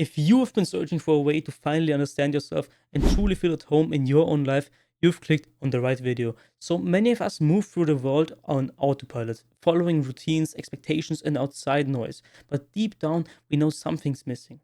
If you have been searching for a way to finally understand yourself and truly feel at home in your own life, you've clicked on the right video. So many of us move through the world on autopilot, following routines, expectations, and outside noise. But deep down, we know something's missing.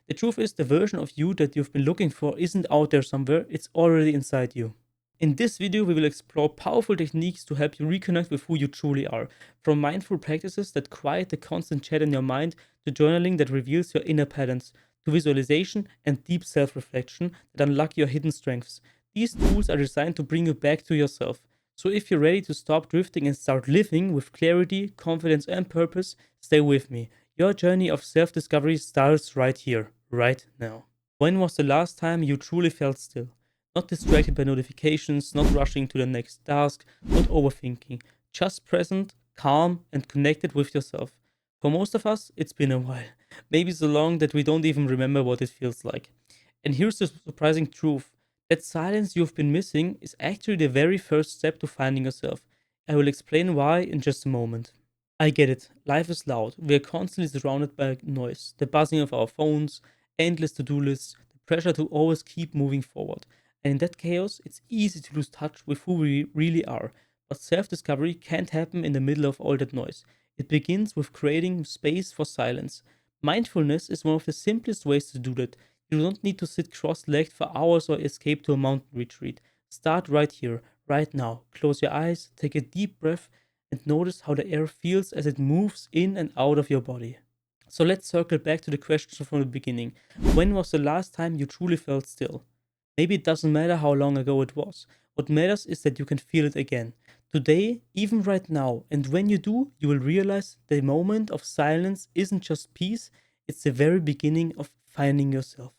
The truth is, the version of you that you've been looking for isn't out there somewhere, it's already inside you. In this video, we will explore powerful techniques to help you reconnect with who you truly are. From mindful practices that quiet the constant chat in your mind, to journaling that reveals your inner patterns, to visualization and deep self reflection that unlock your hidden strengths. These tools are designed to bring you back to yourself. So, if you're ready to stop drifting and start living with clarity, confidence, and purpose, stay with me. Your journey of self discovery starts right here, right now. When was the last time you truly felt still? Not distracted by notifications, not rushing to the next task, not overthinking, just present, calm, and connected with yourself. For most of us, it's been a while. Maybe so long that we don't even remember what it feels like. And here's the surprising truth: that silence you've been missing is actually the very first step to finding yourself. I will explain why in just a moment. I get it. Life is loud. We are constantly surrounded by noise, the buzzing of our phones, endless to do lists, the pressure to always keep moving forward. And in that chaos, it's easy to lose touch with who we really are. But self discovery can't happen in the middle of all that noise. It begins with creating space for silence. Mindfulness is one of the simplest ways to do that. You don't need to sit cross legged for hours or escape to a mountain retreat. Start right here, right now. Close your eyes, take a deep breath, and notice how the air feels as it moves in and out of your body. So let's circle back to the question from the beginning. When was the last time you truly felt still? Maybe it doesn't matter how long ago it was. What matters is that you can feel it again. Today, even right now. And when you do, you will realize the moment of silence isn't just peace, it's the very beginning of finding yourself.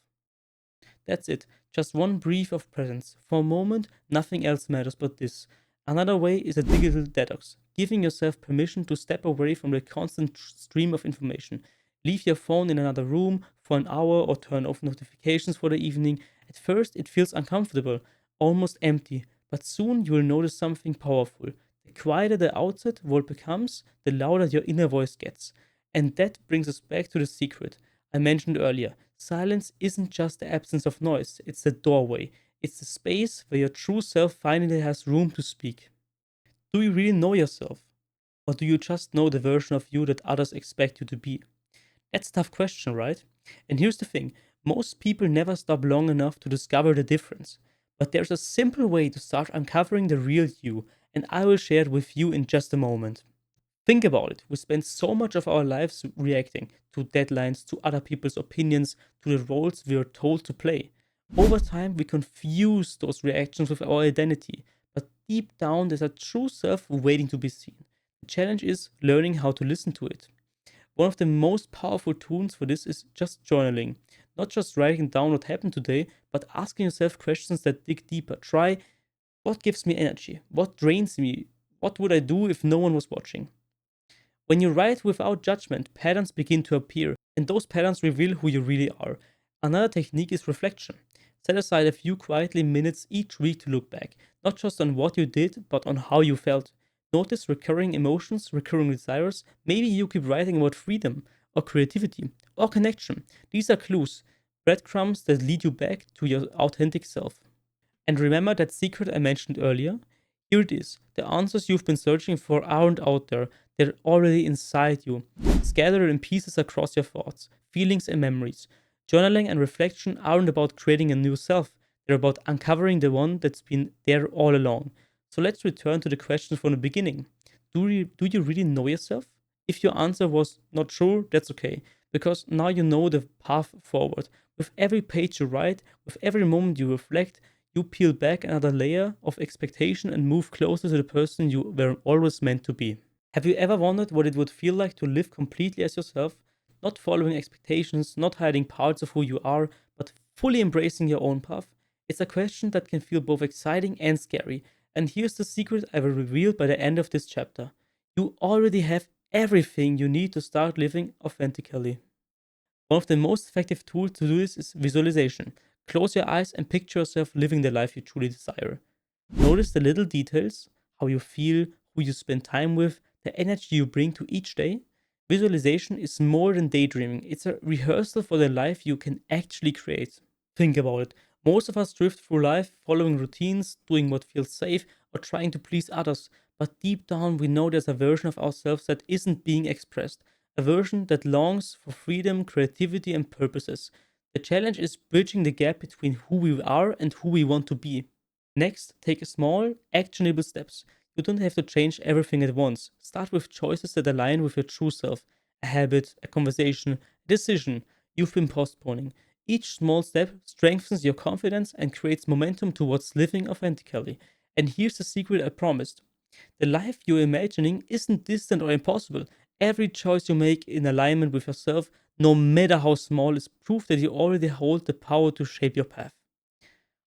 That's it. Just one breath of presence. For a moment, nothing else matters but this. Another way is a digital detox, giving yourself permission to step away from the constant stream of information. Leave your phone in another room for an hour or turn off notifications for the evening. At first, it feels uncomfortable, almost empty, but soon you will notice something powerful. The quieter the outside world becomes, the louder your inner voice gets. And that brings us back to the secret I mentioned earlier. Silence isn't just the absence of noise, it's the doorway. It's the space where your true self finally has room to speak. Do you really know yourself? Or do you just know the version of you that others expect you to be? That's a tough question, right? And here's the thing: most people never stop long enough to discover the difference. But there's a simple way to start uncovering the real you, and I will share it with you in just a moment. Think about it. We spend so much of our lives reacting to deadlines, to other people's opinions, to the roles we are told to play. Over time, we confuse those reactions with our identity, but deep down, there's a true self waiting to be seen. The challenge is learning how to listen to it. One of the most powerful tools for this is just journaling. Not just writing down what happened today, but asking yourself questions that dig deeper. Try: what gives me energy? What drains me? What would I do if no one was watching? When you write without judgment, patterns begin to appear, and those patterns reveal who you really are. Another technique is reflection. Set aside a few quietly minutes each week to look back, not just on what you did, but on how you felt. Notice recurring emotions, recurring desires. Maybe you keep writing about freedom, or creativity, or connection. These are clues, breadcrumbs that lead you back to your authentic self. And remember that secret I mentioned earlier? Here it is. The answers you've been searching for aren't out there, they're already inside you, scattered in pieces across your thoughts, feelings, and memories. Journaling and reflection aren't about creating a new self, they're about uncovering the one that's been there all along. So let's return to the question from the beginning. Do you really know yourself? If your answer was not sure, that's okay, because now you know the path forward. With every page you write, with every moment you reflect, you peel back another layer of expectation and move closer to the person you were always meant to be. Have you ever wondered what it would feel like to live completely as yourself? Not following expectations, not hiding parts of who you are, but fully embracing your own path? It's a question that can feel both exciting and scary. And here's the secret I will reveal by the end of this chapter: you already have everything you need to start living authentically. One of the most effective tools to do this is visualization. Close your eyes and picture yourself living the life you truly desire. Notice the little details: how you feel, who you spend time with, the energy you bring to each day. Visualization is more than daydreaming, it's a rehearsal for the life you can actually create. Think about it. Most of us drift through life following routines, doing what feels safe, or trying to please others. But deep down, we know there's a version of ourselves that isn't being expressed, a version that longs for freedom, creativity, and purposes. The challenge is bridging the gap between who we are and who we want to be. Next, take small, actionable steps. You don't have to change everything at once. Start with choices that align with your true self, a habit, a conversation, a decision you've been postponing. Each small step strengthens your confidence and creates momentum towards living authentically. And here's the secret I promised: the life you're imagining isn't distant or impossible. Every choice you make in alignment with yourself, no matter how small, is proof that you already hold the power to shape your path.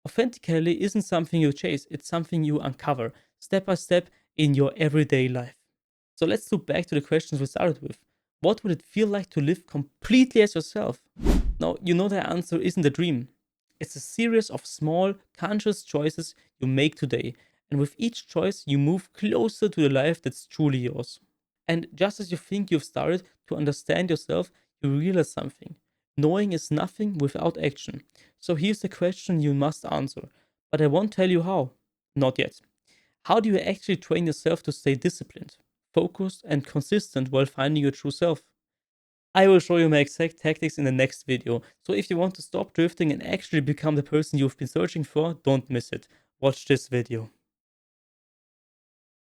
Authentically isn't something you chase, it's something you uncover step by step in your everyday life. So let's look back to the questions we started with. What would it feel like to live completely as yourself? Now, you know the answer isn't a dream. It's a series of small, conscious choices you make today. And with each choice, you move closer to the life that's truly yours. And just as you think you've started to understand yourself, you realize something. Knowing is nothing without action. So here's the question you must answer. But I won't tell you how. Not yet. How do you actually train yourself to stay disciplined, focused, and consistent while finding your true self? I will show you my exact tactics in the next video. So if you want to stop drifting and actually become the person you've been searching for, don't miss it. Watch this video.